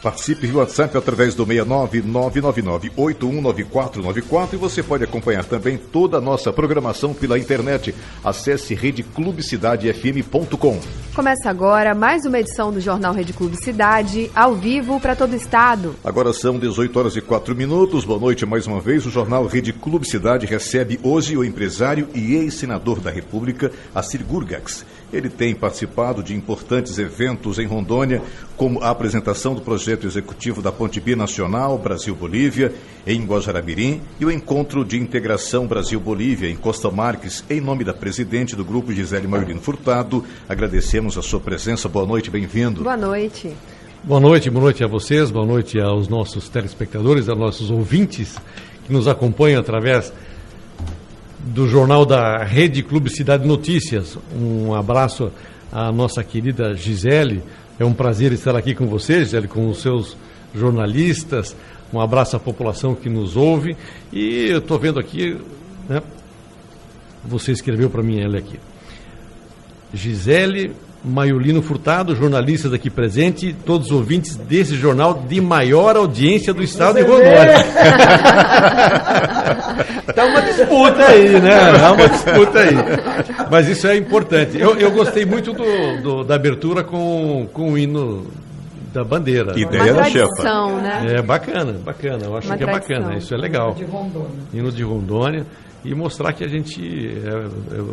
Participe via WhatsApp através do 69999819494 e você pode acompanhar também toda a nossa programação pela internet. Acesse redeclubcidadefm.com. Começa agora mais uma edição do Jornal Rede Clube Cidade, ao vivo para todo o estado. Agora são 18h04. Boa noite mais uma vez. O Jornal Rede Clube Cidade recebe hoje o empresário e ex-senador da República, Assir Gurgax. Ele tem participado de importantes eventos em Rondônia, como a apresentação do projeto executivo da Ponte Binacional Brasil-Bolívia, em Guajará-Mirim, e o encontro de integração Brasil-Bolívia em Costa Marques. Em nome da presidente do grupo, Gisele Maiorino Furtado, agradecemos a sua presença. Boa noite, bem-vindo. Boa noite. Boa noite a vocês, boa noite aos nossos telespectadores, aos nossos ouvintes que nos acompanham através do jornal da Rede Clube Cidade Notícias. Um abraço à nossa querida Gisele. É um prazer estar aqui com você, Gisele, com os seus jornalistas. Um abraço à população que nos ouve. E eu estou vendo aqui, né? Você escreveu para mim ela aqui. Gisele Maiorino Furtado, jornalistas aqui presente, todos os ouvintes desse jornal de maior audiência do estado de Rondônia. Tá uma disputa aí, né? Tá uma disputa aí. Mas isso é importante. Eu gostei muito da abertura com o hino da bandeira. Ideia da chefa. Né? É bacana. Eu acho que é bacana. Isso é legal. Hino de Rondônia. E mostrar que a gente é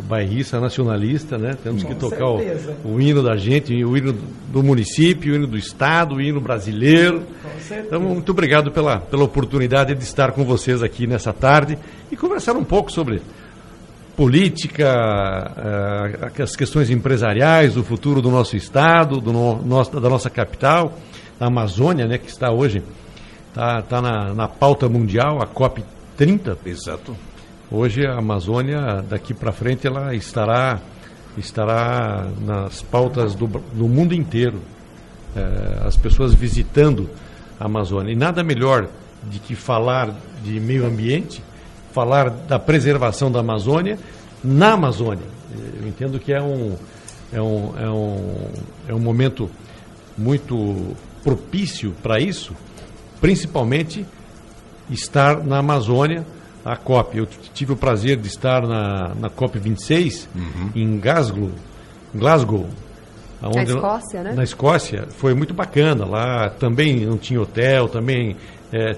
bairrista, nacionalista, né? Temos que tocar o hino da gente, o hino do município, o hino do estado, o hino brasileiro. Então, muito obrigado pela oportunidade de estar com vocês aqui nessa tarde e conversar um pouco sobre política, as questões empresariais, o futuro do nosso estado, da nossa capital, da Amazônia, né? Que está hoje tá na pauta mundial, a COP30. Exato. Hoje a Amazônia, daqui para frente, ela estará nas pautas do mundo inteiro. As pessoas visitando a Amazônia. E nada melhor de que falar de meio ambiente, falar da preservação da Amazônia na Amazônia. Eu entendo que é um momento muito propício para isso, principalmente estar na Amazônia. A COP, eu tive o prazer de estar na COP 26 em Glasgow, na Escócia, né? Na Escócia, foi muito bacana. Lá também não tinha hotel, também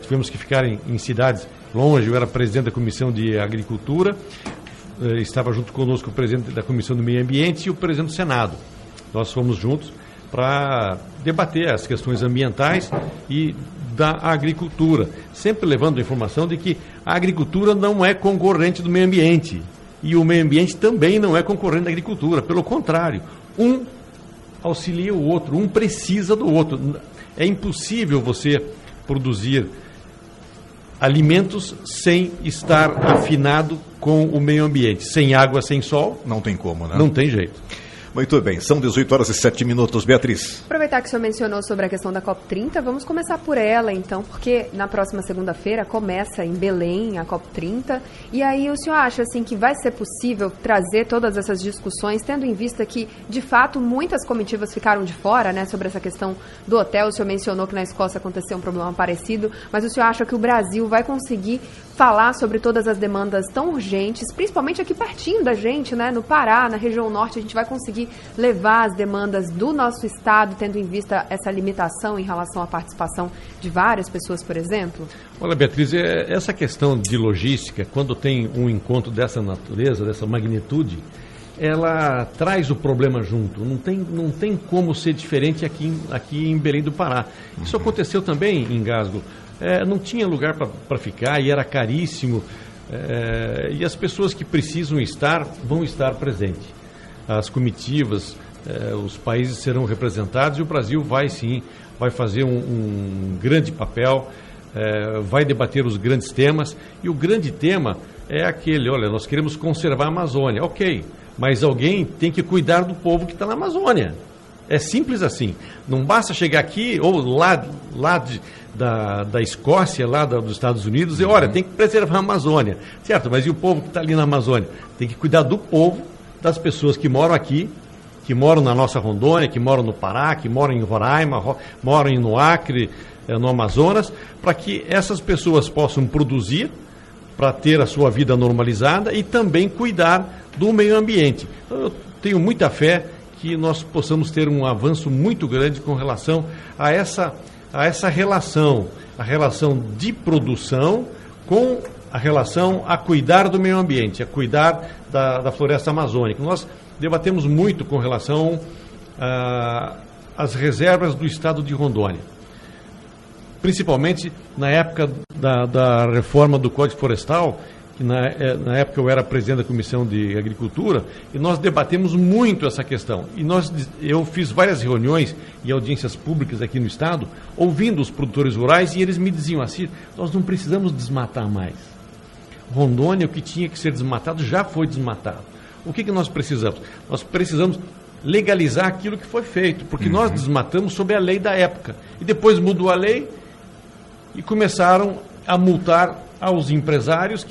tivemos que ficar em cidades longe. Eu era presidente da Comissão de Agricultura, estava junto conosco o presidente da Comissão do Meio Ambiente e o presidente do Senado. Nós fomos juntos para debater as questões ambientais e da agricultura, sempre levando a informação de que a agricultura não é concorrente do meio ambiente e o meio ambiente também não é concorrente da agricultura, pelo contrário, um auxilia o outro, um precisa do outro. É impossível você produzir alimentos sem estar afinado com o meio ambiente, sem água, sem sol. Não tem como, né? Não tem jeito. Muito bem, são 18h07, Beatriz. Aproveitar que o senhor mencionou sobre a questão da COP30, vamos começar por ela então, porque na próxima segunda-feira começa em Belém a COP30, e aí o senhor acha assim que vai ser possível trazer todas essas discussões, tendo em vista que, de fato, muitas comitivas ficaram de fora, né, sobre essa questão do hotel. O senhor mencionou que na Escócia aconteceu um problema parecido, mas o senhor acha que o Brasil vai conseguir falar sobre todas as demandas tão urgentes, principalmente aqui pertinho da gente, né, no Pará, na região norte, a gente vai conseguir levar as demandas do nosso estado, tendo em vista essa limitação em relação à participação de várias pessoas, por exemplo? Olha, Beatriz, essa questão de logística, quando tem um encontro dessa natureza, dessa magnitude, ela traz o problema junto. Não tem como ser diferente aqui em Belém do Pará. Isso aconteceu também em Glasgow. Não tinha lugar para ficar e era caríssimo. E as pessoas que precisam estar, vão estar presentes. As comitivas, os países serão representados e o Brasil vai fazer um grande papel, vai debater os grandes temas. E o grande tema é aquele: olha, nós queremos conservar a Amazônia. Ok, mas alguém tem que cuidar do povo que está na Amazônia. É simples assim. Não basta chegar aqui ou lá da Escócia, lá dos Estados Unidos, e olha, tem que preservar a Amazônia. Certo, mas e o povo que está ali na Amazônia? Tem que cuidar do povo, das pessoas que moram aqui que moram na nossa Rondônia, que moram no Pará, que moram em Roraima, moram no Acre, no Amazonas, para que essas pessoas possam produzir, para ter a sua vida normalizada e também cuidar do meio ambiente. Então, eu tenho muita fé que nós possamos ter um avanço muito grande com relação a essa relação, a relação de produção com a relação a cuidar do meio ambiente, a cuidar da floresta amazônica. Nós debatemos muito com relação às reservas do estado de Rondônia, principalmente na época da reforma do Código Florestal, que na época eu era presidente da Comissão de Agricultura, e nós debatemos muito essa questão. E eu fiz várias reuniões e audiências públicas aqui no estado, ouvindo os produtores rurais, e eles me diziam assim: nós não precisamos desmatar mais. Rondônia, o que tinha que ser desmatado, já foi desmatado. O que nós precisamos? Nós precisamos legalizar aquilo que foi feito, porque nós desmatamos sob a lei da época. E depois mudou a lei e começaram a multar aos empresários,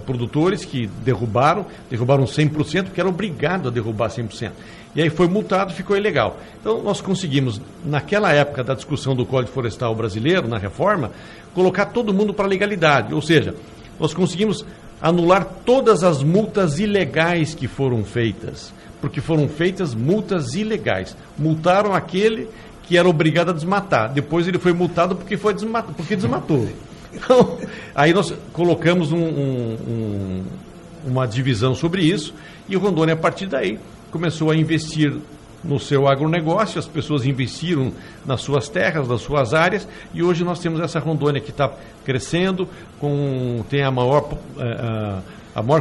produtores que derrubaram 100%, porque era obrigado a derrubar 100%. E aí foi multado, ficou ilegal. Então nós conseguimos, naquela época da discussão do Código Florestal brasileiro, na reforma, colocar todo mundo para a legalidade. Ou seja, nós conseguimos anular todas as multas ilegais que foram feitas, porque foram feitas multas ilegais. Multaram aquele que era obrigado a desmatar. Depois ele foi multado porque desmatou. Então, aí nós colocamos uma divisão sobre isso, e o Rondônia, a partir daí, começou a investir no seu agronegócio. As pessoas investiram nas suas terras, nas suas áreas, e hoje nós temos essa Rondônia que está crescendo, tem a maior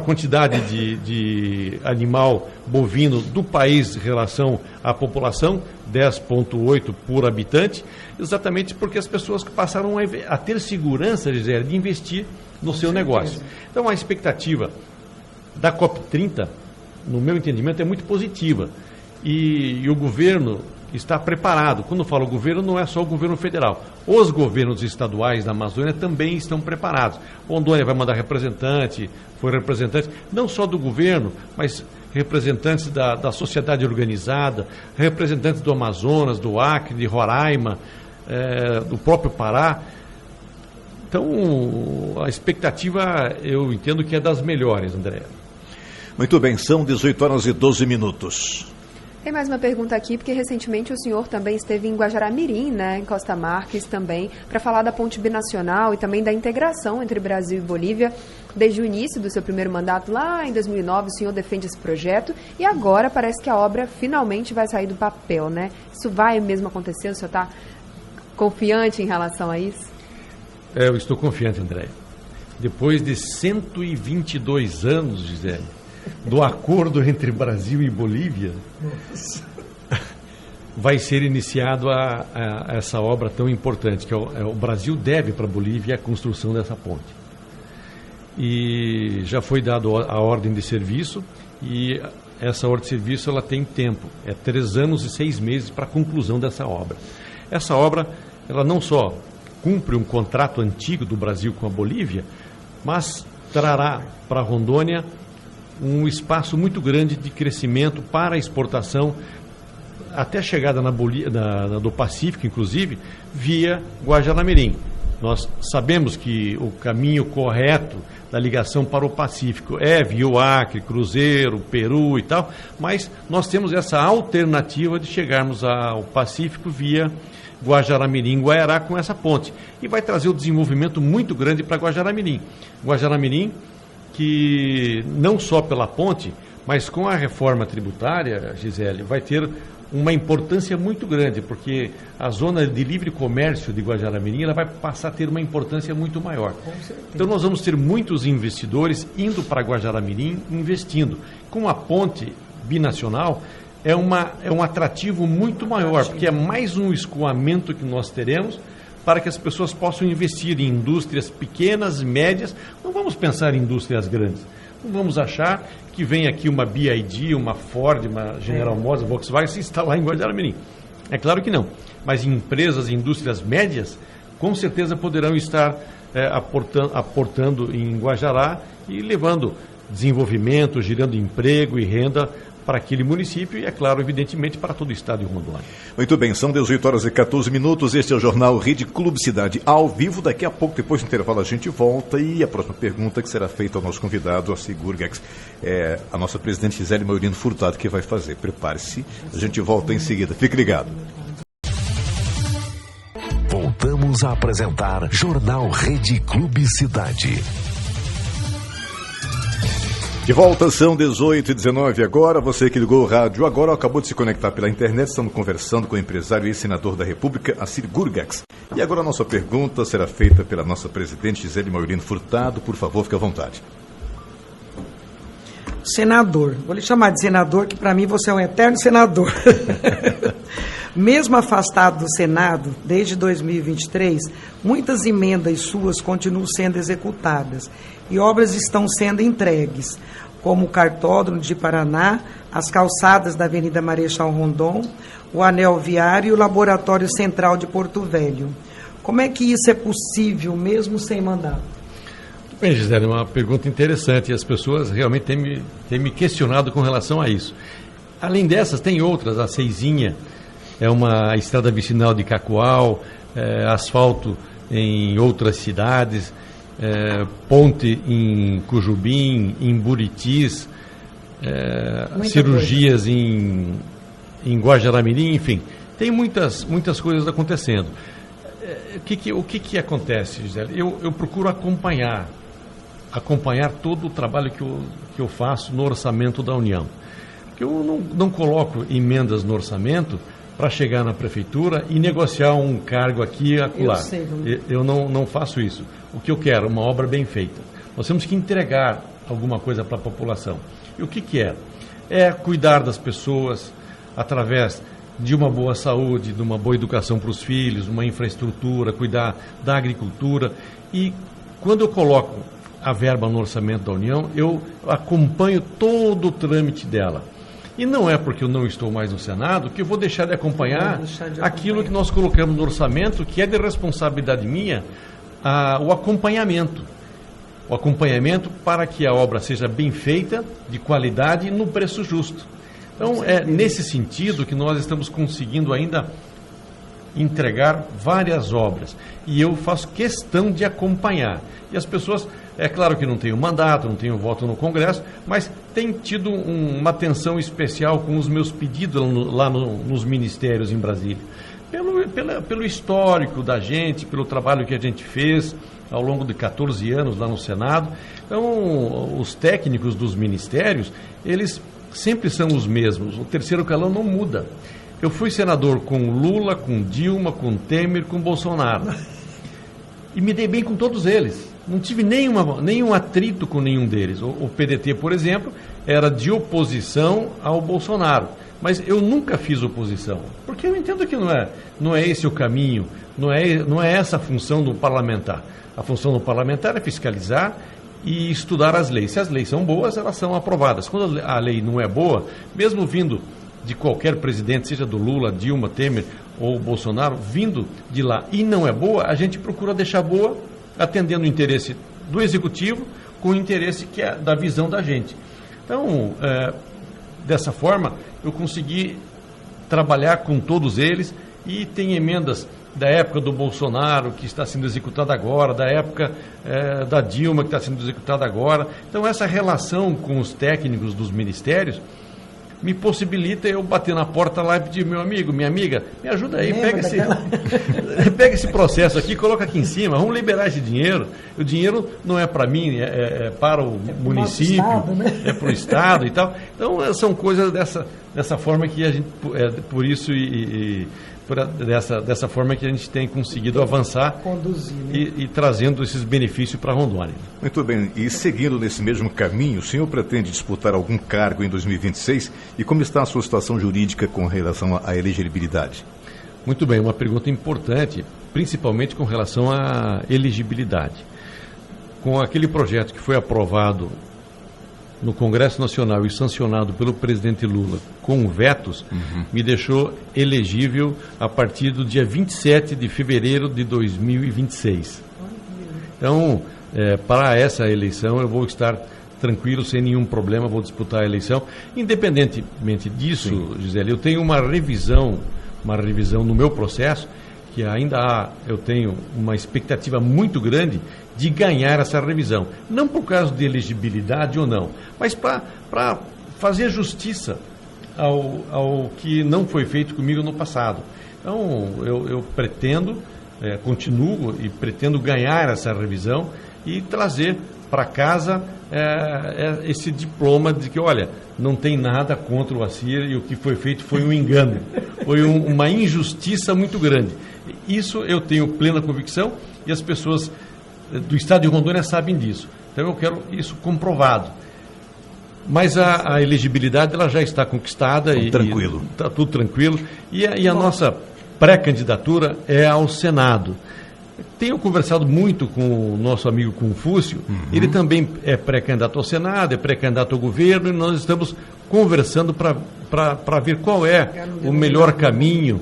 quantidade de animal bovino do país em relação à população, 10,8 por habitante, exatamente porque as pessoas passaram a ter segurança, Gisele, de investir no seu negócio. Então a expectativa da COP30, no meu entendimento, é muito positiva, e o governo está preparado. Quando eu falo governo, não é só o governo federal. Os governos estaduais da Amazônia também estão preparados. Rondônia vai mandar foi representante não só do governo, mas representantes da sociedade organizada, representantes do Amazonas, do Acre, de Roraima, do próprio Pará. Então, a expectativa, eu entendo que é das melhores, André. Muito bem, são 18h12. Tem mais uma pergunta aqui, porque recentemente o senhor também esteve em Guajará-Mirim, em Costa Marques também, para falar da ponte binacional e também da integração entre Brasil e Bolívia. Desde o início do seu primeiro mandato, lá em 2009, o senhor defende esse projeto, e agora parece que a obra finalmente vai sair do papel, né? Isso vai mesmo acontecer? O senhor está confiante em relação a isso? Eu estou confiante, André. Depois de 122 anos, Gisele, do acordo entre Brasil e Bolívia, vai ser iniciado essa obra tão importante, que o Brasil deve para a Bolívia a construção dessa ponte. E já foi dada a ordem de serviço, e essa ordem de serviço ela tem tempo, 3 anos e 6 meses para a conclusão dessa obra. Essa obra, ela não só cumpre um contrato antigo do Brasil com a Bolívia, mas trará para Rondônia um espaço muito grande de crescimento para a exportação, até a chegada do Pacífico, inclusive, via Guajará-Mirim. Nós sabemos que o caminho correto da ligação para o Pacífico é via o Acre, Cruzeiro, Peru e tal, mas nós temos essa alternativa de chegarmos ao Pacífico via Guajará-Mirim, Guaiará, com essa ponte. E vai trazer um desenvolvimento muito grande para Guajará-Mirim. Guajará-Mirim, que não só pela ponte, mas com a reforma tributária, Gisele, vai ter uma importância muito grande, porque a zona de livre comércio de Guajará-Mirim ela vai passar a ter uma importância muito maior. Então nós vamos ter muitos investidores indo para Guajará-Mirim, investindo. Com a ponte binacional, é um atrativo muito maior, porque é mais um escoamento que nós teremos para que as pessoas possam investir em indústrias pequenas, médias. Não vamos pensar em indústrias grandes. Não vamos achar que vem aqui uma BYD, uma Ford, uma General Motors, Volkswagen se instalar em Guajará-Mirim. É claro que não. Mas empresas, indústrias médias, com certeza poderão estar aportando em Guajará e levando desenvolvimento, gerando emprego e renda para aquele município e, é claro, evidentemente, para todo o estado de Rondônia. Muito bem, são 18h14. Este é o Jornal Rede Clube Cidade ao vivo. Daqui a pouco, depois do intervalo, a gente volta e a próxima pergunta que será feita ao nosso convidado, a Sigurgax, é a nossa presidente Gisele Maiorino Furtado que vai fazer. Prepare-se, a gente volta em seguida. Fique ligado. Voltamos a apresentar Jornal Rede Clube Cidade. De volta, são 18h19 agora. Você que ligou o rádio agora acabou de se conectar pela internet. Estamos conversando com o empresário e senador da República, Assir Gurgax. E agora a nossa pergunta será feita pela nossa presidente Gisele Maiorino Furtado. Por favor, fique à vontade. Senador, vou lhe chamar de senador, que para mim você é um eterno senador. Mesmo afastado do Senado, desde 2023, muitas emendas suas continuam sendo executadas e obras estão sendo entregues, como o cartódromo de Paraná, as calçadas da Avenida Marechal Rondon, o anel viário e o laboratório central de Porto Velho. Como é que isso é possível, mesmo sem mandato? Bem, Gisele, uma pergunta interessante e as pessoas realmente têm me questionado com relação a isso. Além dessas, tem outras, a Seizinha, é uma estrada vicinal de Cacoal, asfalto em outras cidades, ponte em Cujubim, em Buritis, cirurgias em Guajará-Mirim, enfim, tem muitas coisas acontecendo. O que acontece, Gisele? Eu procuro acompanhar todo o trabalho que eu faço no orçamento da União. Porque eu não coloco emendas no orçamento para chegar na prefeitura e negociar um cargo aqui e acolá. Eu não faço isso. O que eu quero? Uma obra bem feita. Nós temos que entregar alguma coisa para a população. E o que é? É cuidar das pessoas através de uma boa saúde, de uma boa educação para os filhos, uma infraestrutura, cuidar da agricultura. E quando eu coloco a verba no orçamento da União, eu acompanho todo o trâmite dela. E não é porque eu não estou mais no Senado que eu vou deixar de acompanhar aquilo que nós colocamos no orçamento, que é de responsabilidade minha, o acompanhamento. O acompanhamento para que a obra seja bem feita, de qualidade e no preço justo. Então, é nesse sentido que nós estamos conseguindo ainda entregar várias obras. E eu faço questão de acompanhar. E as pessoas, é claro que não tenho mandato, não tenho voto no Congresso, mas tem tido uma atenção especial com os meus pedidos lá nos ministérios em Brasília. Pelo histórico da gente, pelo trabalho que a gente fez ao longo de 14 anos lá no Senado. Então, os técnicos dos ministérios, eles sempre são os mesmos. O terceiro calão não muda. Eu fui senador com Lula, com Dilma, com Temer, com Bolsonaro. E me dei bem com todos eles. Não tive nenhum atrito com nenhum deles. O PDT, por exemplo, era de oposição ao Bolsonaro. Mas eu nunca fiz oposição. Porque eu entendo que não é esse o caminho, não é essa a função do parlamentar. A função do parlamentar é fiscalizar e estudar as leis. Se as leis são boas, elas são aprovadas. Quando a lei não é boa, mesmo vindo de qualquer presidente, seja do Lula, Dilma, Temer ou Bolsonaro, vindo de lá e não é boa, a gente procura deixar boa, atendendo o interesse do executivo com o interesse que é da visão da gente. Então, dessa forma, eu consegui trabalhar com todos eles e tem emendas da época do Bolsonaro, que está sendo executada agora, da época da Dilma, que está sendo executada agora. Então, essa relação com os técnicos dos ministérios me possibilita eu bater na porta lá e pedir, meu amigo, minha amiga, me ajuda aí, pega esse processo aqui, coloca aqui em cima, vamos liberar esse dinheiro. O dinheiro não é para mim, é para o município, estado, né? É para o Estado e tal. Então, são coisas dessa forma que a gente, por isso dessa forma que a gente tem conseguido avançar, conduzir, né? e trazendo esses benefícios para Rondônia. Muito bem, e seguindo nesse mesmo caminho, o senhor pretende disputar algum cargo em 2026 e como está a sua situação jurídica com relação à elegibilidade? Muito bem, uma pergunta importante, principalmente com relação à elegibilidade. Com aquele projeto que foi aprovado no Congresso Nacional e sancionado pelo presidente Lula com vetos, me deixou elegível a partir do dia 27 de fevereiro de 2026. Então, para essa eleição eu vou estar tranquilo, sem nenhum problema, vou disputar a eleição. Independentemente disso, sim, Gisele, eu tenho uma revisão no meu processo, que eu tenho uma expectativa muito grande de ganhar essa revisão. Não por causa de elegibilidade ou não, mas para fazer justiça ao que não foi feito comigo no passado. Então, eu pretendo, continuo e pretendo ganhar essa revisão e trazer para casa esse diploma de que, olha, não tem nada contra o Assir e o que foi feito foi um engano, foi uma injustiça muito grande. Isso eu tenho plena convicção e as pessoas do estado de Rondônia sabem disso. Então eu quero isso comprovado. Mas a elegibilidade ela já está conquistada e está tudo tranquilo. E a nossa pré-candidatura é ao Senado. Tenho conversado muito com o nosso amigo Confúcio, ele também é pré-candidato ao Senado, é pré-candidato ao governo, e nós estamos conversando para ver qual é o melhor caminho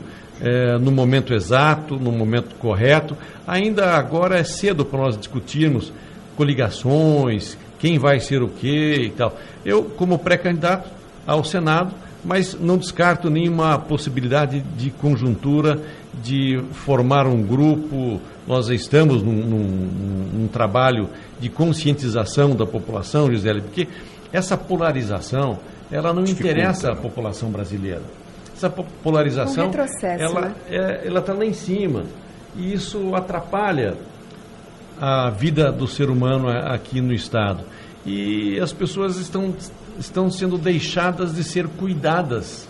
no momento exato, no momento correto. Ainda agora é cedo para nós discutirmos coligações, quem vai ser o quê e tal. Eu, como pré-candidato ao Senado, mas não descarto nenhuma possibilidade de conjuntura, de formar um grupo. Nós estamos num trabalho de conscientização da população, Gisele, porque essa polarização, ela não interessa a população brasileira. Essa polarização, ela está lá em cima, e isso atrapalha a vida do ser humano aqui no Estado. E as pessoas estão sendo deixadas de ser cuidadas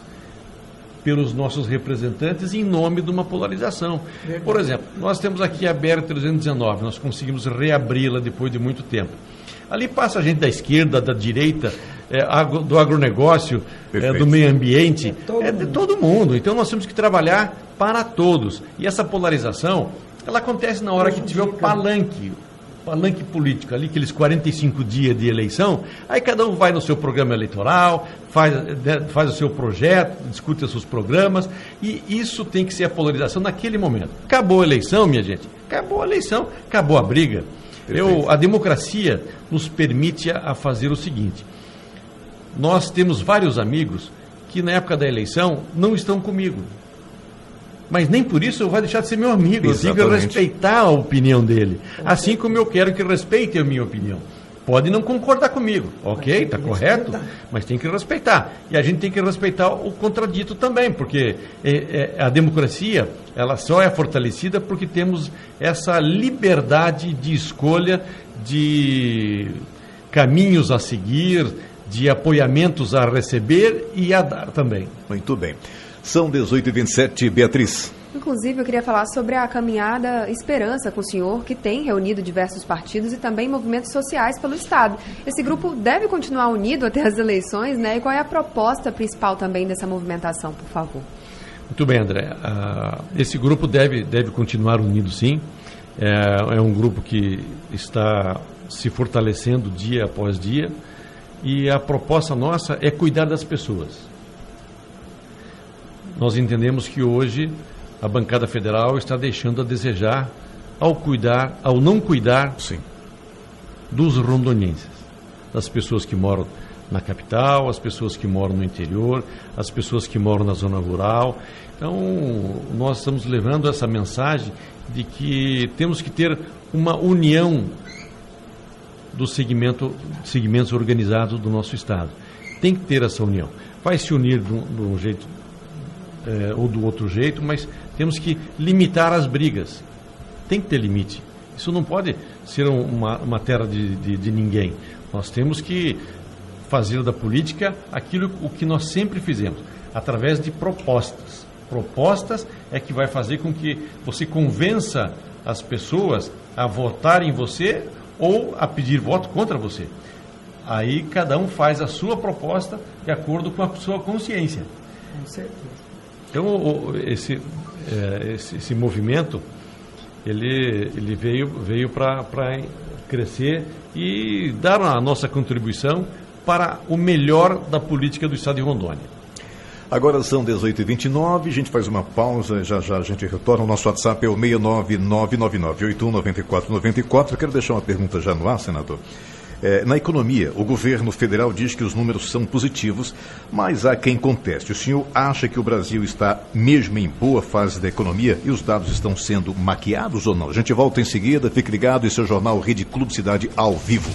pelos nossos representantes em nome de uma polarização. Por exemplo, nós temos aqui a BR-319, nós conseguimos reabri-la depois de muito tempo. Ali passa a gente da esquerda, da direita, do agronegócio, do meio ambiente, de todo mundo. Então nós temos que trabalhar para todos. E essa polarização, ela acontece na hora que tiver o palanque político ali, aqueles 45 dias de eleição, aí cada um vai no seu programa eleitoral, faz o seu projeto, discute os seus programas, e isso tem que ser a polarização naquele momento. Acabou a eleição, minha gente, acabou a eleição, acabou a briga. A democracia nos permite a fazer o seguinte: nós temos vários amigos que na época da eleição não estão comigo. Mas nem por isso eu vou deixar de ser meu amigo. Exatamente. Eu tenho que respeitar a opinião dele. Assim como eu quero que respeitem a minha opinião. Pode não concordar comigo, ok, está correto, mas tem que respeitar. E a gente tem que respeitar o contradito também, porque a democracia, ela só é fortalecida porque temos essa liberdade de escolha, de caminhos a seguir, de apoiamentos a receber e a dar também. Muito bem. São 18h27, Beatriz. Inclusive, eu queria falar sobre a caminhada Esperança com o senhor, que tem reunido diversos partidos e também movimentos sociais pelo Estado. Esse grupo deve continuar unido até as eleições, né? E qual é a proposta principal também dessa movimentação, por favor? Muito bem, André. Esse grupo deve continuar unido, sim. É um grupo que está se fortalecendo dia após dia, e a proposta nossa é cuidar das pessoas. Nós entendemos que hoje a bancada federal está deixando a desejar ao não cuidar, sim, dos rondonienses, das pessoas que moram na capital, as pessoas que moram no interior, as pessoas que moram na zona rural. Então, nós estamos levando essa mensagem de que temos que ter uma união dos segmentos organizados do nosso Estado. Tem que ter essa união. Vai se unir de um jeito ou do outro jeito, mas temos que limitar as brigas. Tem que ter limite. Isso não pode ser uma terra de ninguém. Nós temos que fazer da política o que nós sempre fizemos, através de propostas. Propostas é que vai fazer com que você convença as pessoas a votar em você ou a pedir voto contra você. Aí cada um faz a sua proposta de acordo com a sua consciência. Com certeza. Então, esse movimento, ele veio para crescer e dar a nossa contribuição para o melhor da política do Estado de Rondônia. Agora são 18h29, a gente faz uma pausa, já a gente retorna. O nosso WhatsApp é o 69999819494. Eu quero deixar uma pergunta já no ar, senador. Na economia, o governo federal diz que os números são positivos, mas há quem conteste. O senhor acha que o Brasil está mesmo em boa fase da economia e os dados estão sendo maquiados ou não? A gente volta em seguida, fique ligado, esse é o Jornal Rede Clube Cidade ao vivo.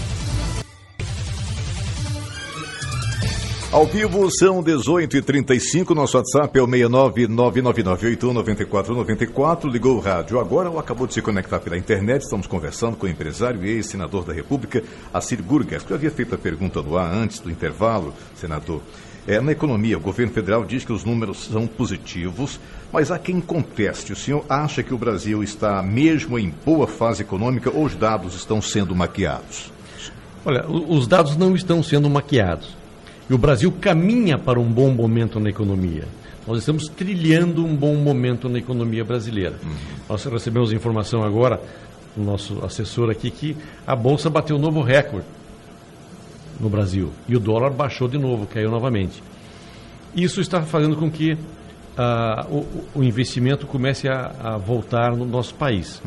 Ao vivo são 18h35, nosso WhatsApp é o 69999819494, ligou o rádio agora ou acabou de se conectar pela internet, estamos conversando com o empresário e ex-senador da República, Assir Gurgas, que eu havia feito a pergunta no ar antes do intervalo, senador. Na economia, o governo federal diz que os números são positivos, mas há quem conteste. O senhor acha que o Brasil está mesmo em boa fase econômica ou os dados estão sendo maquiados? Olha, os dados não estão sendo maquiados. E o Brasil caminha para um bom momento na economia. Nós estamos trilhando um bom momento na economia brasileira. Nós recebemos informação agora do nosso assessor aqui que a Bolsa bateu um novo recorde no Brasil. E o dólar baixou de novo, caiu novamente. Isso está fazendo com que o investimento comece a voltar no nosso país.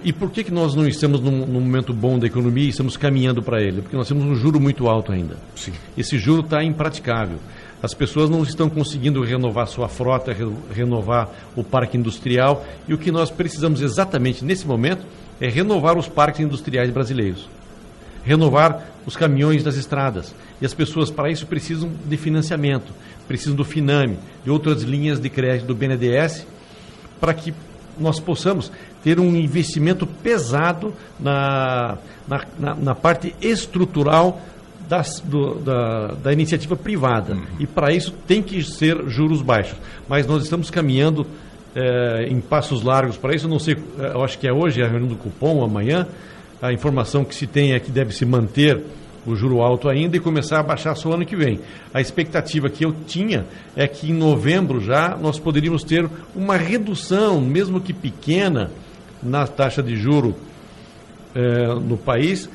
E por que nós não estamos num momento bom da economia e estamos caminhando para ele? Porque nós temos um juro muito alto ainda. Sim. Esse juro está impraticável. As pessoas não estão conseguindo renovar sua frota, renovar o parque industrial. E o que nós precisamos exatamente nesse momento é renovar os parques industriais brasileiros. Renovar os caminhões das estradas. E as pessoas, para isso, precisam de financiamento. Precisam do FINAME, de outras linhas de crédito do BNDES, para que nós possamos ter um investimento pesado na parte estrutural da iniciativa privada. E para isso tem que ser juros baixos. Mas nós estamos caminhando em passos largos para isso. Eu não sei, eu acho que é hoje a reunião do cupom, amanhã. A informação que se tem é que deve se manter o juro alto ainda e começar a baixar só ano que vem. A expectativa que eu tinha é que em novembro já nós poderíamos ter uma redução, mesmo que pequena, na taxa de juro no país,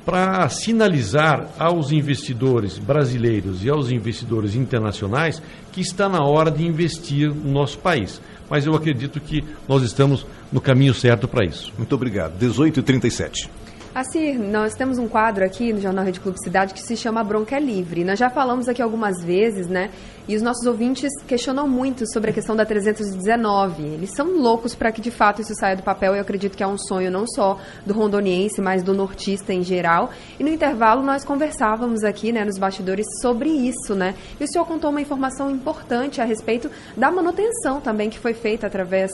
para sinalizar aos investidores brasileiros e aos investidores internacionais que está na hora de investir no nosso país. Mas eu acredito que nós estamos no caminho certo para isso. Muito obrigado. 18h37. Assir, nós temos um quadro aqui no Jornal Rede Clube Cidade que se chama Bronca é Livre. Nós já falamos aqui algumas vezes, né? E os nossos ouvintes questionam muito sobre a questão da 319. Eles são loucos para que, de fato, isso saia do papel. Eu acredito que é um sonho não só do rondoniense, mas do nortista em geral. E no intervalo nós conversávamos aqui, né, nos bastidores sobre isso, né? E o senhor contou uma informação importante a respeito da manutenção também que foi feita através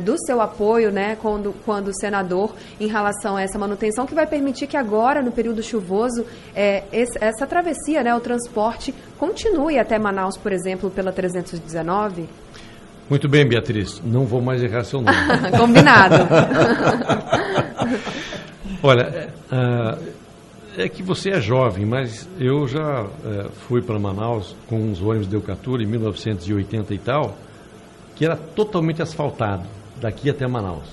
do seu apoio, né, quando senador, em relação a essa manutenção, que vai permitir que agora, no período chuvoso, essa travessia, né, o transporte, continue até Manaus, por exemplo, pela 319? Muito bem, Beatriz. Não vou mais errar seu nome. Combinado. Olha, é que você é jovem, mas eu já fui para Manaus com uns ônibus de Eucatura em 1980 e tal, que era totalmente asfaltado, daqui até Manaus.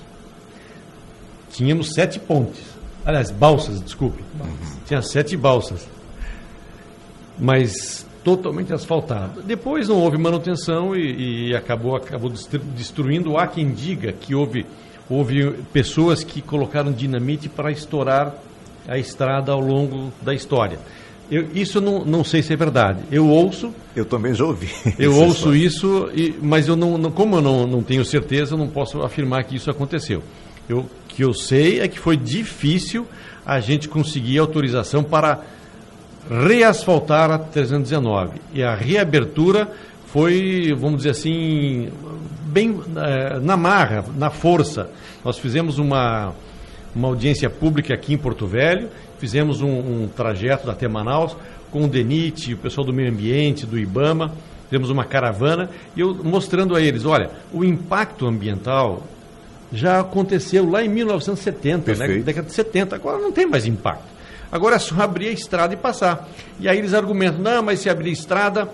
Tínhamos 7 pontes. Aliás, balsas, desculpe. Tinha 7 balsas. Mas totalmente asfaltado. Depois não houve manutenção e acabou destruindo. Há quem diga que houve pessoas que colocaram dinamite para estourar a estrada ao longo da história. Isso eu não sei se é verdade. Eu ouço... Eu também já ouvi. Eu ouço isso, mas eu como eu não tenho certeza, eu não posso afirmar que isso aconteceu. O que eu sei é que foi difícil a gente conseguir autorização para reasfaltar a 319. E a reabertura foi, vamos dizer assim, bem na marra, na força. Nós fizemos uma audiência pública aqui em Porto Velho, fizemos um trajeto até Manaus com o DENIT, o pessoal do meio ambiente, do IBAMA, fizemos uma caravana, e eu mostrando a eles, olha, o impacto ambiental já aconteceu lá em 1970, né? Década de 70, agora não tem mais impacto. Agora é só abrir a estrada e passar. E aí eles argumentam, não, mas se abrir a estrada,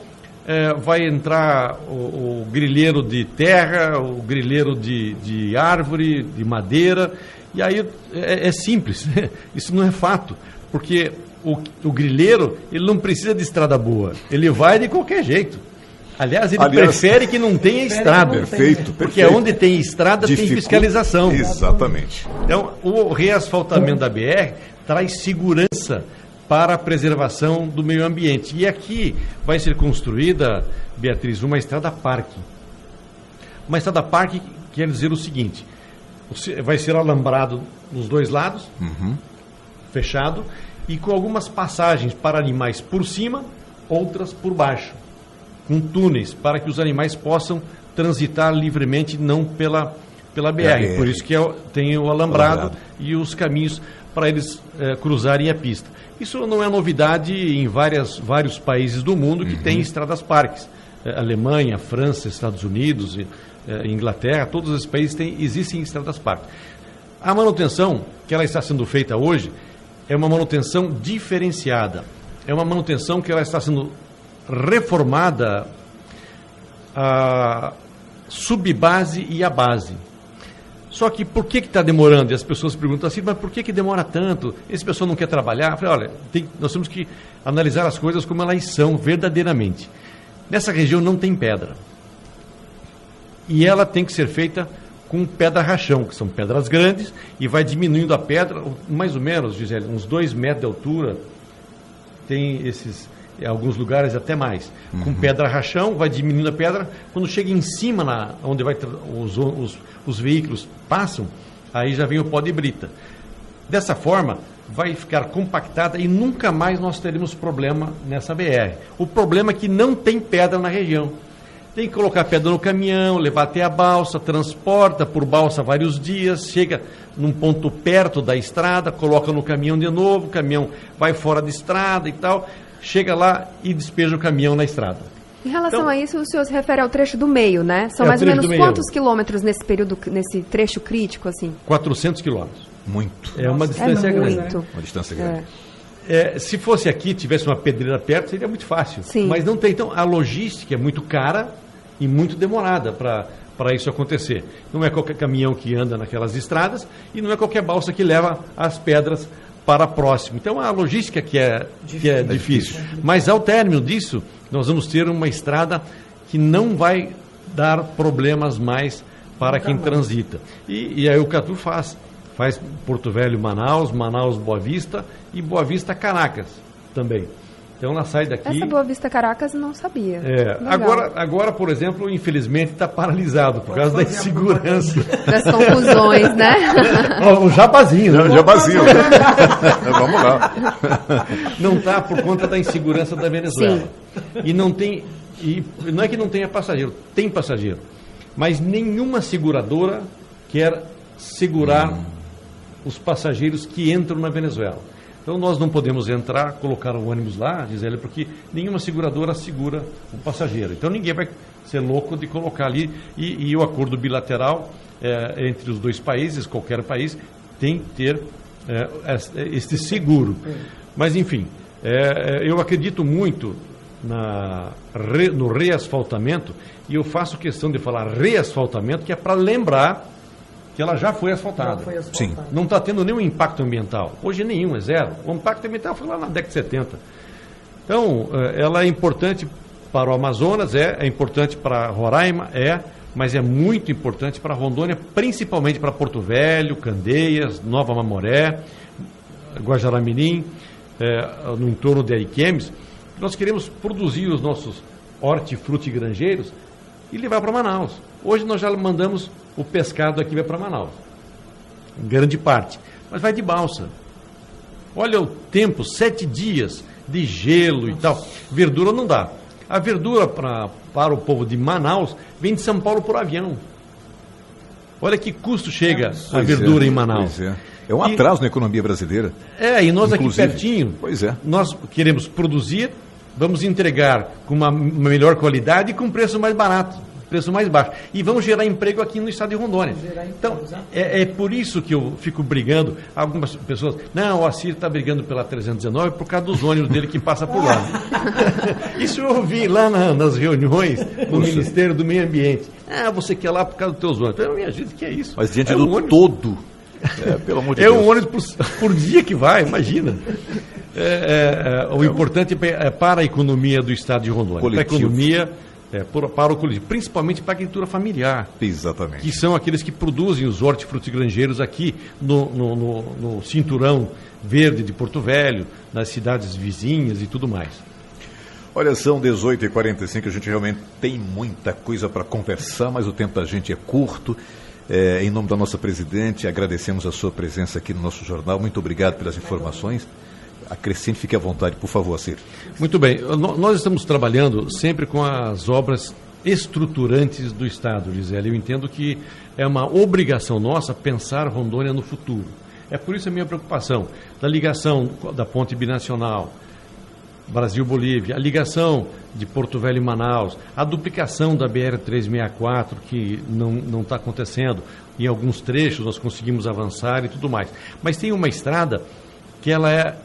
vai entrar o grileiro de terra, o grileiro de árvore, de madeira, e aí é simples, isso não é fato, porque o grileiro, ele não precisa de estrada boa, ele vai de qualquer jeito. Aliás, ele prefere que não tenha estrada. Perfeito. Porque onde tem estrada tem fiscalização. Exatamente. Então, o reasfaltamento da BR traz segurança para a preservação do meio ambiente. E aqui vai ser construída, Beatriz, uma estrada-parque. Uma estrada-parque quer dizer o seguinte, vai ser alambrado nos dois lados, fechado, e com algumas passagens para animais por cima, outras por baixo, com túneis, para que os animais possam transitar livremente, não pela BR. Por isso que tem o alambrado e os caminhos para eles cruzarem a pista. Isso não é novidade em vários países do mundo que têm estradas-parques. Alemanha, França, Estados Unidos, Inglaterra, todos esses países existem estradas-parques. A manutenção que ela está sendo feita hoje é uma manutenção diferenciada. É uma manutenção que ela está sendo reformada a subbase e a base. Só que por que está demorando? E as pessoas perguntam assim, mas por que demora tanto? Esse pessoal não quer trabalhar? Eu falei, olha, nós temos que analisar as coisas como elas são verdadeiramente. Nessa região não tem pedra. E ela tem que ser feita com pedra rachão, que são pedras grandes, e vai diminuindo a pedra, mais ou menos, Gisele, uns 2 metros de altura, tem em alguns lugares até mais. Com pedra rachão, vai diminuindo a pedra, quando chega em cima, onde os veículos passam, aí já vem o pó de brita. Dessa forma, vai ficar compactada e nunca mais nós teremos problema nessa BR. O problema é que não tem pedra na região. Tem que colocar pedra no caminhão, levar até a balsa, transporta por balsa vários dias, chega num ponto perto da estrada, coloca no caminhão de novo, o caminhão vai fora da estrada e tal, chega lá e despeja o caminhão na estrada. Em relação a isso, o senhor se refere ao trecho do meio, né? São mais ou menos quantos quilômetros nesse trecho crítico, assim? 400 quilômetros. Muito. É uma distância grande. Muito. Uma distância grande. Se fosse aqui, tivesse uma pedreira perto, seria muito fácil. Sim. Mas não tem. Então, a logística é muito cara e muito demorada para isso acontecer. Não é qualquer caminhão que anda naquelas estradas e não é qualquer balsa que leva as pedras para próximo. Então, a logística que é difícil. Mas, ao término disso, nós vamos ter uma estrada que não vai dar problemas mais para quem transita. E a Eucatur faz Porto Velho, Manaus, Boa Vista e Boa Vista, Caracas também. Então ela sai daqui... Essa Boa Vista, Caracas, eu não sabia. Agora, por exemplo, infelizmente está paralisado por causa da insegurança. Das confusões, né? O jabazinho. Né? Jabazinho. Vamos lá. Não está por conta da insegurança da Venezuela. Sim. E não tem... E não é que não tenha passageiro, tem passageiro. Mas nenhuma seguradora quer segurar os passageiros que entram na Venezuela. Então nós não podemos entrar, colocar o ônibus lá, Gisele, porque nenhuma seguradora segura o passageiro. Então ninguém vai ser louco de colocar ali. E o acordo bilateral entre os dois países, qualquer país, tem que ter este seguro. Mas enfim, eu acredito muito no reasfaltamento, e eu faço questão de falar reasfaltamento, que é para lembrar que ela já foi asfaltada. Sim. Não está tendo nenhum impacto ambiental. Hoje nenhum, é zero. O impacto ambiental foi lá na década de 70. Então, ela é importante para o Amazonas, é importante para Roraima, mas é muito importante para Rondônia, principalmente para Porto Velho, Candeias, Nova Mamoré, Guajará-Mirim, no entorno de Ariquemes. Nós queremos produzir os nossos hortifrutigranjeiros e levar para Manaus. Hoje nós já mandamos o pescado aqui, vai para Manaus, em grande parte, mas vai de balsa. Olha o tempo, 7 dias de gelo e tal. Verdura não dá. A verdura para o povo de Manaus vem de São Paulo por avião. Olha que custo chega a verdura em Manaus. Pois é. É um atraso na economia brasileira. E nós inclusive, aqui pertinho, nós queremos produzir, vamos entregar com uma melhor qualidade e com preço mais barato. Preço mais baixo. E vamos gerar emprego aqui no estado de Rondônia. Então, é por isso que eu fico brigando. Algumas pessoas, não, o Assir está brigando pela 319 por causa dos ônibus dele que passa por lá. Isso eu ouvi lá nas reuniões do Ministério do Meio Ambiente. Você quer lá por causa dos teus ônibus. Minha gente, que é isso? Mas diante do ônibus todo, pelo amor de Deus. É um ônibus por dia que vai, imagina. O importante é para a economia do estado de Rondônia. Para a economia para o coletivo, principalmente para a agricultura familiar. Exatamente. Que são aqueles que produzem os hortifrutigranjeiros aqui no cinturão verde de Porto Velho, nas cidades vizinhas e tudo mais. Olha, são 18h45, a gente realmente tem muita coisa para conversar, mas o tempo da gente é curto. Em nome da nossa presidente, agradecemos a sua presença aqui no nosso jornal. Muito obrigado pelas informações. Acrescente, fique à vontade, por favor, Ciro. Muito bem. Nós estamos trabalhando sempre com as obras estruturantes do Estado, Gisele. Eu entendo que é uma obrigação nossa pensar Rondônia no futuro. É por isso a minha preocupação da ligação da ponte binacional Brasil-Bolívia, a ligação de Porto Velho e Manaus, a duplicação da BR-364, que não está acontecendo. Em alguns trechos nós conseguimos avançar e tudo mais. Mas tem uma estrada que ela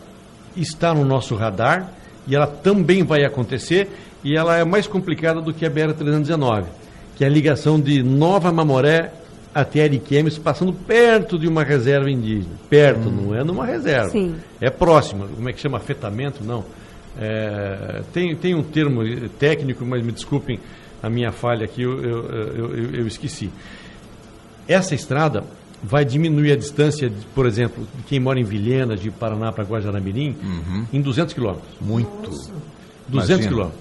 está no nosso radar e ela também vai acontecer e ela é mais complicada do que a BR-319, que é a ligação de Nova Mamoré até Ariquemes, passando perto de uma reserva indígena. Perto, não é numa reserva. Sim. É próxima. Como é que chama? Afetamento? Não. Tem um termo técnico, mas me desculpem a minha falha aqui, eu esqueci. Essa estrada vai diminuir a distância, por exemplo, de quem mora em Vilhena, de Paraná para Guajará-Mirim, em 200 quilômetros. Muito. 200 quilômetros.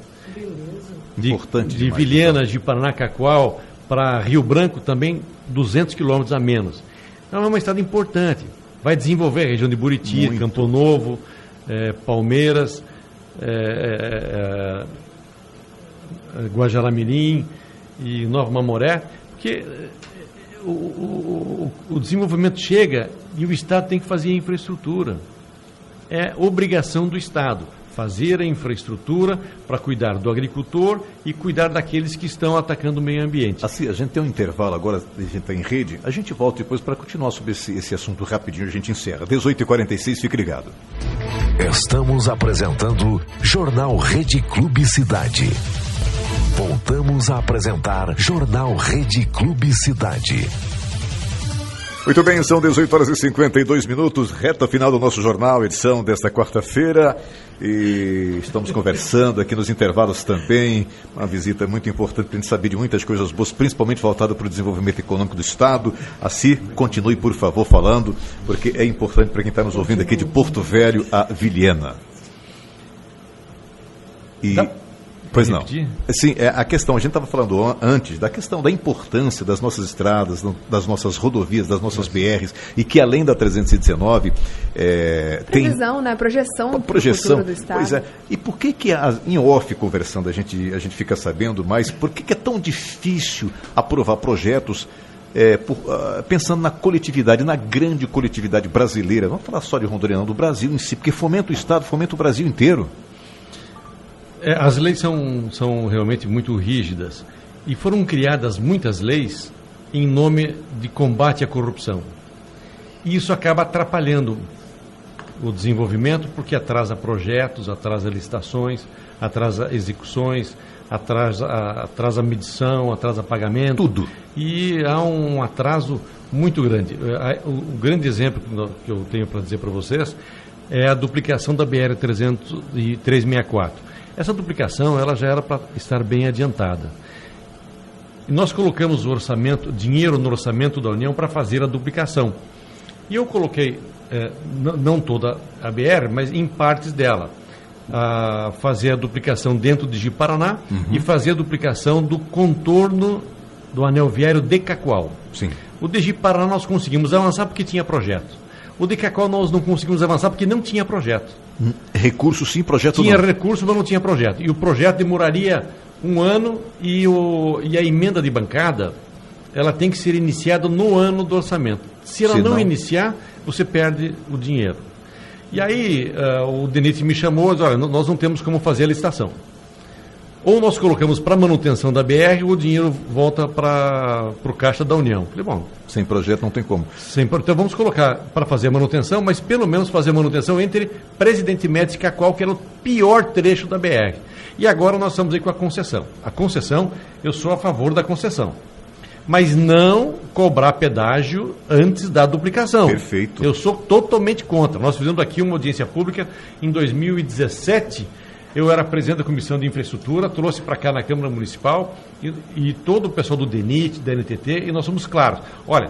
Importante de Vilhena, de Paranacaqual para Rio Branco, também 200 quilômetros a menos. Então é uma estrada importante. Vai desenvolver a região de Buriti, muito. Campo Novo, Palmeiras, Guajará-Mirim e Nova Mamoré, porque o desenvolvimento chega e o Estado tem que fazer a infraestrutura. É obrigação do Estado fazer a infraestrutura para cuidar do agricultor e cuidar daqueles que estão atacando o meio ambiente. Assim, a gente tem um intervalo agora, a gente está em rede, a gente volta depois para continuar sobre esse assunto rapidinho, a gente encerra. 18h46, fique ligado. Estamos apresentando Jornal Rede Clube Cidade. Voltamos a apresentar Jornal Rede Clube Cidade. Muito bem, são 18h52, reta final do nosso jornal, edição desta quarta-feira. E estamos conversando aqui nos intervalos também. Uma visita muito importante para a gente saber de muitas coisas boas, principalmente voltada para o desenvolvimento econômico do Estado. Assim, continue, por favor, falando, porque é importante para quem está nos ouvindo aqui de Porto Velho a Vilhena. Pois não. Sim, a questão, a gente estava falando antes da questão da importância das nossas estradas, das nossas rodovias, das nossas BRs, e que além da 319 previsão, né? Projeção futuro do Estado. Pois é. E por que em off conversando, a gente fica sabendo mais, por que é tão difícil aprovar projetos pensando na coletividade, na grande coletividade brasileira? Não falar só de Rondônia, não, do Brasil em si, porque fomenta o Estado, fomenta o Brasil inteiro. As leis são realmente muito rígidas e foram criadas muitas leis em nome de combate à corrupção. E isso acaba atrapalhando o desenvolvimento porque atrasa projetos, atrasa licitações, atrasa execuções, atrasa medição, atrasa pagamento. Tudo. E há um atraso muito grande. O grande exemplo que eu tenho para dizer para vocês é a duplicação da BR-364. Essa duplicação ela já era para estar bem adiantada. E nós colocamos dinheiro no orçamento da União para fazer a duplicação. E eu coloquei, não toda a BR, mas em partes dela, fazer a duplicação dentro de Ji-Paraná e fazer a duplicação do contorno do anel viário de Cacoal. Sim. O de Ji-Paraná nós conseguimos avançar porque tinha projeto. O de Cacoal nós não conseguimos avançar porque não tinha projeto. Recurso sim, projeto tinha não. Tinha recurso, mas não tinha projeto. E o projeto demoraria 1 ano e a emenda de bancada, ela tem que ser iniciada no ano do orçamento. Se ela não iniciar, você perde o dinheiro. E aí o DENIT me chamou e disse, olha, nós não temos como fazer a licitação. Ou nós colocamos para manutenção da BR, ou o dinheiro volta para o caixa da União. Falei, bom... Sem projeto não tem como. Então vamos colocar para fazer a manutenção, mas pelo menos fazer a manutenção entre Presidente Médici e Cacoal, que era o pior trecho da BR. E agora nós estamos aí com a concessão. A concessão, eu sou a favor da concessão. Mas não cobrar pedágio antes da duplicação. Perfeito. Eu sou totalmente contra. Nós fizemos aqui uma audiência pública em 2017... Eu era presidente da Comissão de Infraestrutura, trouxe para cá na Câmara Municipal e todo o pessoal do DENIT, da NTT, e nós somos claros. Olha,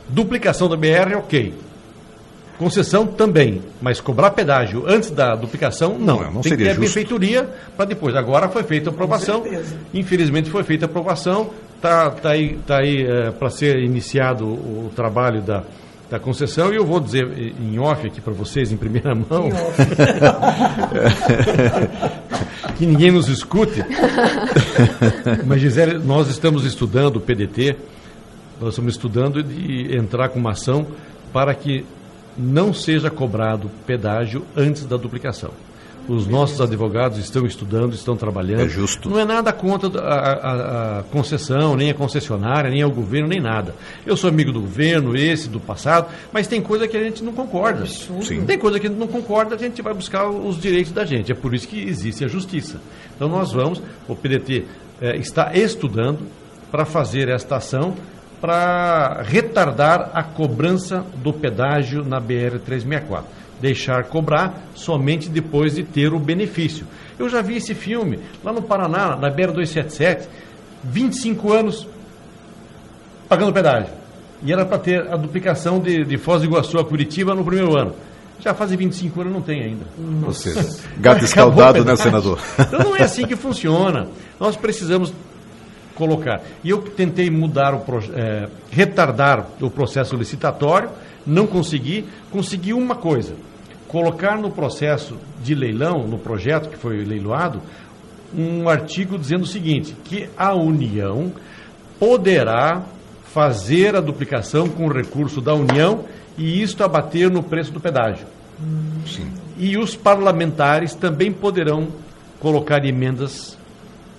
duplicação da BR, ok. Concessão também, mas cobrar pedágio antes da duplicação, não tem que ter a benfeitoria para depois. Agora foi feita a aprovação, infelizmente foi feita a aprovação, tá aí para ser iniciado o trabalho da concessão, e eu vou dizer em off aqui para vocês, em primeira mão, que ninguém nos escute, mas Gisele, nós estamos estudando o PDT, nós estamos estudando de entrar com uma ação para que não seja cobrado pedágio antes da duplicação. Os nossos advogados estão estudando, estão trabalhando. É justo. Não é nada contra a concessão, nem a concessionária, nem ao governo, nem nada. Eu sou amigo do governo, do passado, mas tem coisa que a gente não concorda. Sim. Tem coisa que a gente não concorda, a gente vai buscar os direitos da gente. É por isso que existe a justiça. Então nós o PDT está estudando para fazer esta ação, para retardar a cobrança do pedágio na BR-364. Deixar cobrar somente depois de ter o benefício. Eu já vi esse filme lá no Paraná, na BR-277, 25 anos pagando pedágio. E era para ter a duplicação de Foz do Iguaçu a Curitiba no primeiro ano. Já faz 25 anos, não tem ainda. Ou seja, gato escaldado, né, senador? Então não é assim que funciona. Nós precisamos colocar. E eu tentei retardar o processo licitatório, não consegui uma coisa, colocar no processo de leilão, no projeto que foi leiloado, um artigo dizendo o seguinte, que a União poderá fazer a duplicação com recurso da União e isto abater no preço do pedágio. Sim. E os parlamentares também poderão colocar emendas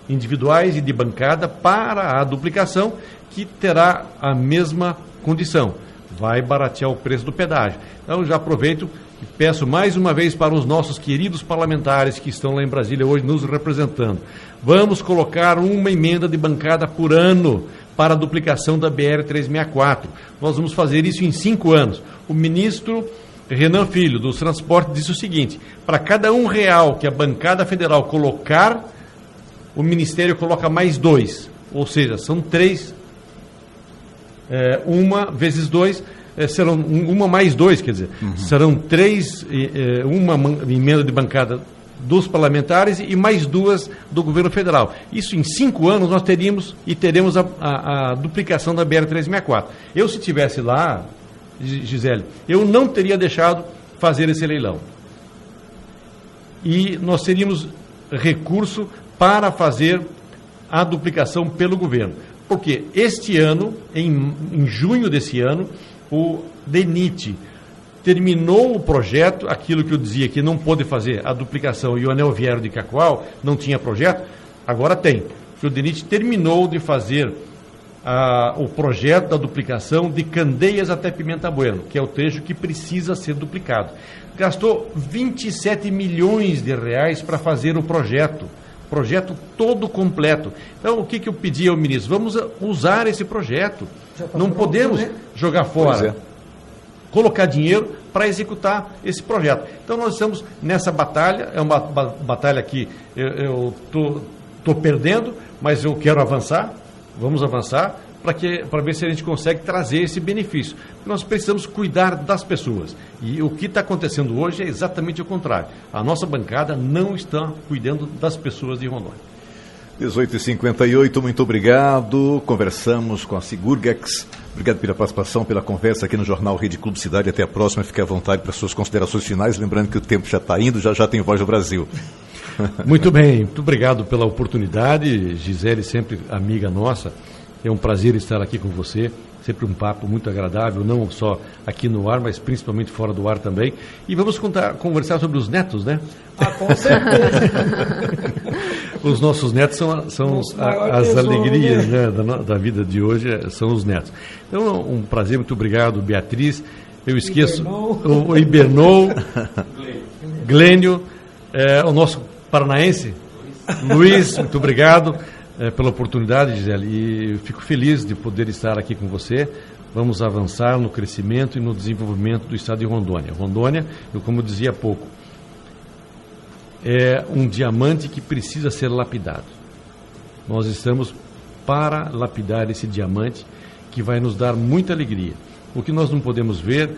individuais e de bancada para a duplicação, que terá a mesma condição. Vai baratear o preço do pedágio. Então, já aproveito e peço mais uma vez para os nossos queridos parlamentares que estão lá em Brasília hoje nos representando. Vamos colocar uma emenda de bancada por ano para a duplicação da BR-364. Nós vamos fazer isso em 5 anos. O ministro Renan Filho, dos Transportes, disse o seguinte, para cada R$1 que a bancada federal colocar, o Ministério coloca mais 2, ou seja, são 3, 1 vezes 2, serão 1 mais 2, quer dizer, serão 3, uma emenda de bancada dos parlamentares e mais 2 do governo federal. Isso em 5 anos nós teremos a duplicação da BR-364. Eu, se estivesse lá, Gisele, eu não teria deixado fazer esse leilão. E nós teríamos recurso para fazer a duplicação pelo governo. Porque este ano, em junho desse ano, o DENIT terminou o projeto, aquilo que eu dizia que não pôde fazer a duplicação e o anel viário de Cacoal, não tinha projeto, agora tem. O DENIT terminou de fazer o projeto da duplicação de Candeias até Pimenta Bueno, que é o trecho que precisa ser duplicado. Gastou 27 milhões de reais para fazer o projeto todo completo. Então, o que eu pedi ao ministro? Vamos usar esse projeto. Não podemos jogar fora. Colocar dinheiro para executar esse projeto. Então, nós estamos nessa batalha, é uma batalha que eu estou perdendo, mas eu quero avançar, vamos avançar, para ver se a gente consegue trazer esse benefício. Nós precisamos cuidar das pessoas. E o que está acontecendo hoje é exatamente o contrário. A nossa bancada não está cuidando das pessoas de Rondônia. 18h58, muito obrigado. Conversamos com a Sigurgex. Obrigado pela participação, pela conversa aqui no Jornal Rede Clube Cidade. Até a próxima. Fique à vontade para suas considerações finais. Lembrando que o tempo já está indo, já tem Voz do Brasil. Muito bem, muito obrigado pela oportunidade. Gisele, sempre amiga nossa. É um prazer estar aqui com você, sempre um papo muito agradável, não só aqui no ar, mas principalmente fora do ar também. E vamos conversar sobre os netos, né? Com certeza. Os nossos netos são as alegrias, né, da vida de hoje, são os netos. Então, um prazer, muito obrigado, Beatriz. Eu esqueço o Ibernou, Glênio, o nosso paranaense, Luiz, muito obrigado. Pela oportunidade, Gisele, e fico feliz de poder estar aqui com você. Vamos avançar no crescimento e no desenvolvimento do estado de Rondônia. Rondônia, como eu dizia há pouco, é um diamante que precisa ser lapidado. Nós estamos para lapidar esse diamante que vai nos dar muita alegria. O que nós não podemos ver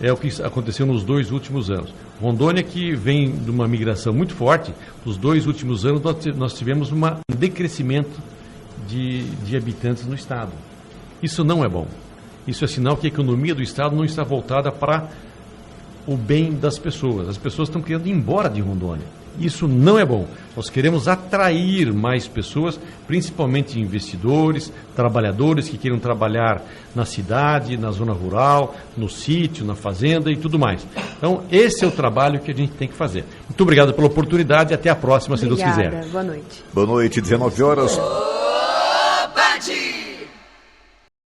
é o que aconteceu nos 2 últimos anos. Rondônia, que vem de uma migração muito forte, nos 2 últimos anos nós tivemos um decrescimento de habitantes no estado. Isso não é bom. Isso é sinal que a economia do estado não está voltada para o bem das pessoas. As pessoas estão querendo ir embora de Rondônia. Isso não é bom. Nós queremos atrair mais pessoas, principalmente investidores, trabalhadores que queiram trabalhar na cidade, na zona rural, no sítio, na fazenda e tudo mais. Então, esse é o trabalho que a gente tem que fazer. Muito obrigado pela oportunidade e até a próxima, se Deus quiser. Boa noite. Boa noite, 19 horas.